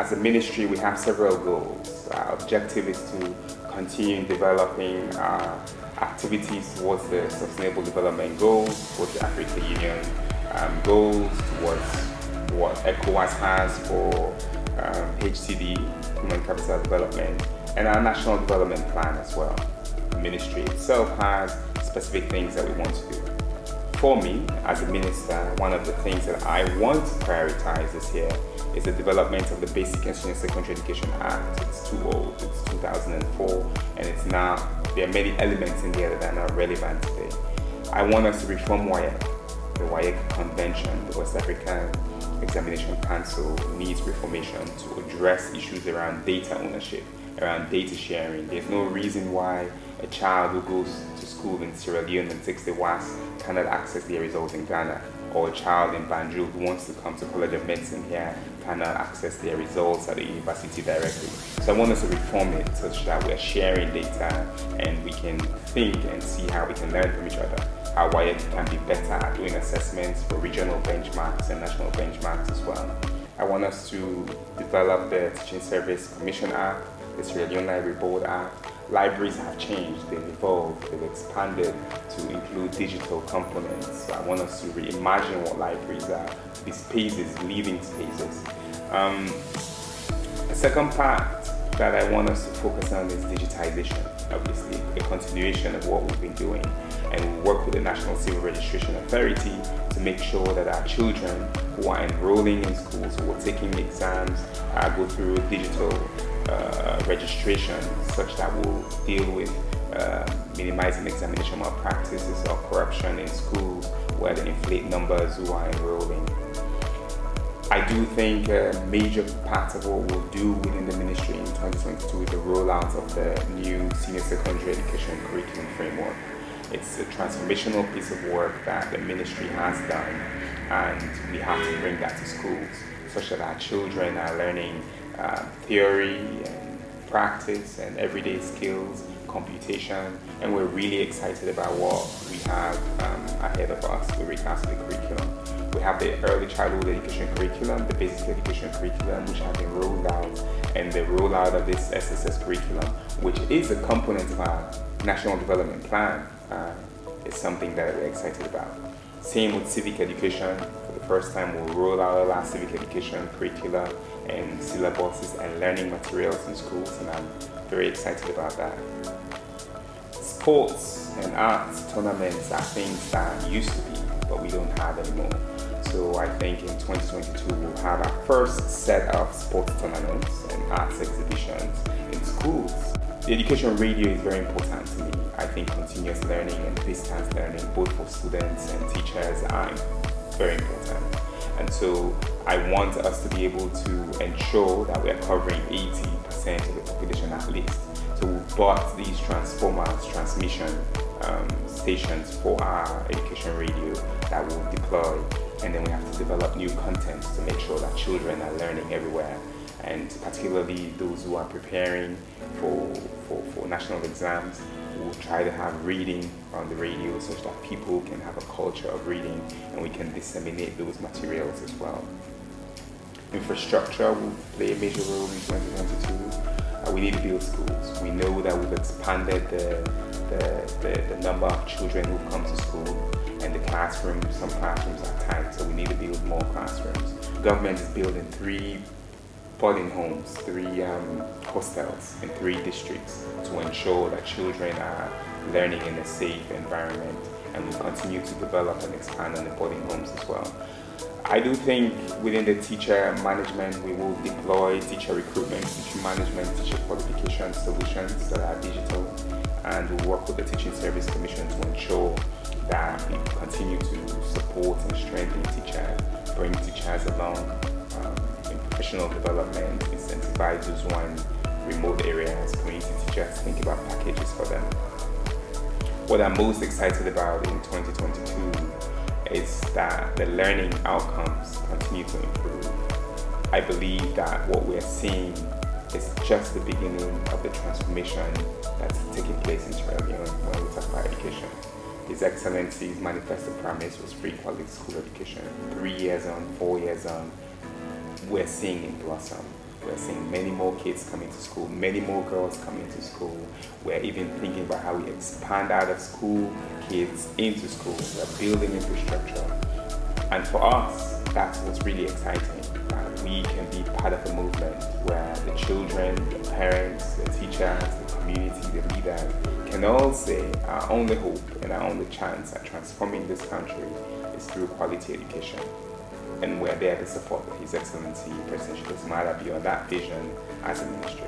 as a ministry, we have several goals. Our objective is to continue developing activities towards the Sustainable Development Goals, towards the African Union goals, towards what ECOWAS has for HCD, Human Capital Development, and our National Development Plan as well. The ministry itself has specific things that we want to do. For me, as a minister, one of the things that I want to prioritize this year is the development of the Basic and Senior Secondary Education Act. It's too old, it's 2004, and there are many elements in there that are not relevant today. I want us to reform WAEC. The WAEC Convention, the West African Examination Council, needs reformation to address issues around data ownership, around data sharing. There's no reason why a child who goes to school in Sierra Leone and takes the WAS cannot access their results in Ghana, or a child in Banjul who wants to come to College of Medicine here cannot access their results at the university directly. So I want us to reform it such that we're sharing data and we can think and see how we can learn from each other, how WAEC can be better at doing assessments for regional benchmarks and national benchmarks as well. I want us to develop the Teaching Service Commission Act, the Sierra Leone Library Board Act. Libraries have changed, they've evolved, they've expanded to include digital components. So I want us to reimagine what libraries are, these spaces, living spaces. The second part that I want us to focus on is digitization, obviously, a continuation of what we've been doing. And we'll work with the National Civil Registration Authority to make sure that our children who are enrolling in schools, who are taking exams, go through digital registration such that we'll deal with minimizing examination malpractices or corruption in schools where they inflate numbers who are enrolling. I do think a major part of what we'll do within the ministry in 2022 is the rollout of the new Senior Secondary Education Curriculum Framework. It's a transformational piece of work that the ministry has done, and we have to bring that to schools such that our children are learning theory and practice and everyday skills, computation, and we're really excited about what we have ahead of us with regards to the curriculum. We have the early childhood education curriculum, the basic education curriculum, which have been rolled out, and the rollout of this SSS curriculum, which is a component of our National Development Plan, is something that we're excited about. Same with civic education. For the first time, we'll roll out all our civic education curricula and syllabuses and learning materials in schools, and I'm very excited about that. Sports and arts tournaments are things that used to be, but we don't have anymore. So I think in 2022, we'll have our first set of sports tournaments and arts exhibitions in schools. The education radio is very important to me. I think continuous learning and distance learning, both for students and teachers, are very important. And so I want us to be able to ensure that we are covering 80% of the population at least. So we bought these transformers, transmission stations for our education radio that we'll deploy. And then we have to develop new content to make sure that children are learning everywhere. And particularly those who are preparing for national exams, we'll try to have reading on the radio such that people can have a culture of reading and we can disseminate those materials as well. Infrastructure will play a major role in 2022. We need to build schools. We know that we've expanded the number of children who come to school, and the classrooms, some classrooms are tight, so we need to build more classrooms. Government is building 3 boarding homes, 3 hostels in 3 districts to ensure that children are learning in a safe environment, and we continue to develop and expand on the boarding homes as well. I do think within the teacher management, we will deploy teacher recruitment, teacher management, teacher qualification solutions that are digital, and we'll work with the Teaching Service Commission to ensure that we continue to support and strengthen teachers, bring teachers along in professional development, incentivize those who are in remote areas, community teachers, think about packages for them. What I'm most excited about in 2022 is that the learning outcomes continue to improve. I believe that what we're seeing is just the beginning of the transformation that's taking place in Sierra Leone when we talk about education. His Excellency's manifesto promise was free quality school education. 3 years on, 4 years on, we're seeing it blossom. We're seeing many more kids coming to school, many more girls coming to school. We're even thinking about how we expand out of school kids into school. We're building infrastructure. And for us, that's what's really exciting. We can be part of a movement where the children, the parents, the teachers, the community, the leaders can all say our only hope and our only chance at transforming this country is through quality education. And we're there to support His Excellency President Julius Maada beyond that vision as a ministry.